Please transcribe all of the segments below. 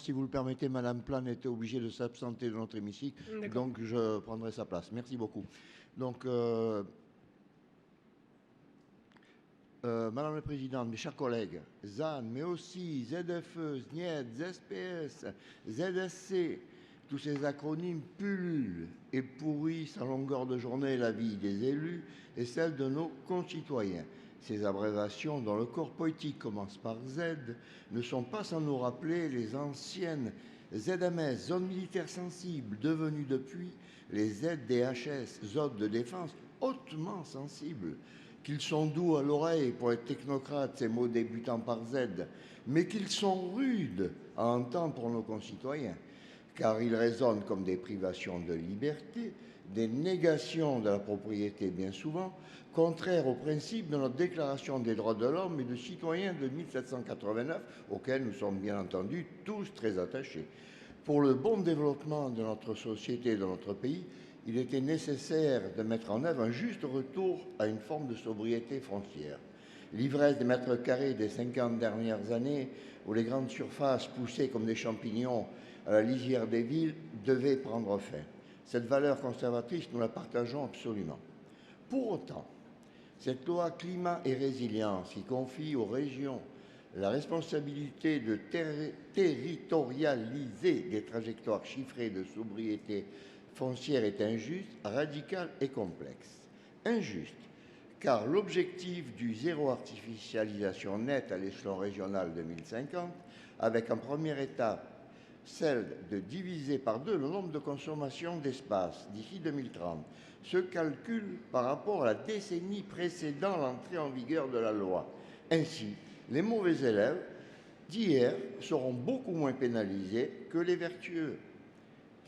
Si vous le permettez, Madame Plane était obligée de s'absenter de notre hémicycle, donc je prendrai sa place. Merci beaucoup. Donc, Madame la Présidente, mes chers collègues, ZAN, mais aussi ZFE, ZNIED, ZSPS, ZSC, tous ces acronymes pullulent et pourrissent à longueur de journée la vie des élus et celle de nos concitoyens. Ces abréviations, dont le corps poétique commence par Z, ne sont pas sans nous rappeler les anciennes ZMS, zones militaires sensibles, devenues depuis les ZDHS, zones de défense hautement sensibles. Qu'ils sont doux à l'oreille pour les technocrates, ces mots débutant par Z, mais qu'ils sont rudes à entendre pour nos concitoyens, car ils résonnent comme des privations de liberté, des négations de la propriété bien souvent, contraires aux principes de notre Déclaration des droits de l'homme et du citoyen de 1789, auxquels nous sommes bien entendu tous très attachés. Pour le bon développement de notre société et de notre pays, il était nécessaire de mettre en œuvre un juste retour à une forme de sobriété foncière. L'ivresse des mètres carrés des 50 dernières années, où les grandes surfaces poussaient comme des champignons à la lisière des villes, devait prendre fin. Cette valeur conservatrice, nous la partageons absolument. Pour autant, cette loi climat et résilience qui confie aux régions la responsabilité de territorialiser des trajectoires chiffrées de sobriété foncière est injuste, radicale et complexe. Injuste, car l'objectif du zéro artificialisation nette à l'échelon régional 2050, avec en première étape celle de diviser par 2 le nombre de consommations d'espace d'ici 2030, se calcule par rapport à la décennie précédant l'entrée en vigueur de la loi. Ainsi, les mauvais élèves d'hier seront beaucoup moins pénalisés que les vertueux.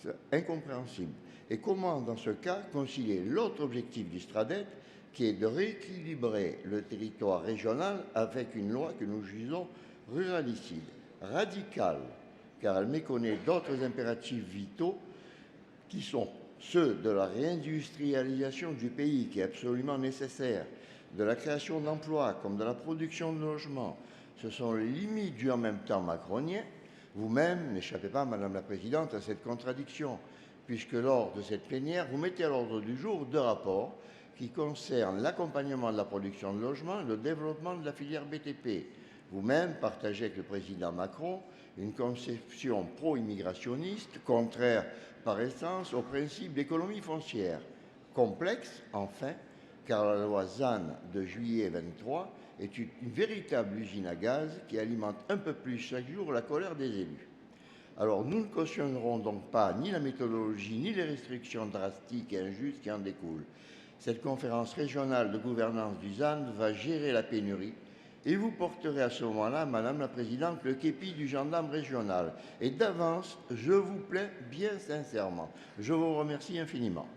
C'est incompréhensible. Et comment, dans ce cas, concilier l'autre objectif du STRADET, qui est de rééquilibrer le territoire régional avec une loi que nous jugeons ruralicide, radicale, car elle méconnaît d'autres impératifs vitaux qui sont ceux de la réindustrialisation du pays, qui est absolument nécessaire, de la création d'emplois comme de la production de logements. Ce sont les limites du en même temps macronien. Vous-même n'échappez pas, Madame la Présidente, à cette contradiction, puisque lors de cette plénière, vous mettez à l'ordre du jour 2 rapports qui concernent l'accompagnement de la production de logements et le développement de la filière BTP. Vous-même partagez avec le président Macron une conception pro-immigrationniste, contraire par essence au principe d'économie foncière. Complexe, enfin, car la loi ZAN de juillet 23 est une véritable usine à gaz qui alimente un peu plus chaque jour la colère des élus. Alors nous ne cautionnerons donc pas ni la méthodologie ni les restrictions drastiques et injustes qui en découlent. Cette conférence régionale de gouvernance du ZAN va gérer la pénurie et vous porterez à ce moment-là, Madame la Présidente, le képi du gendarme régional. Et d'avance, je vous plains bien sincèrement. Je vous remercie infiniment.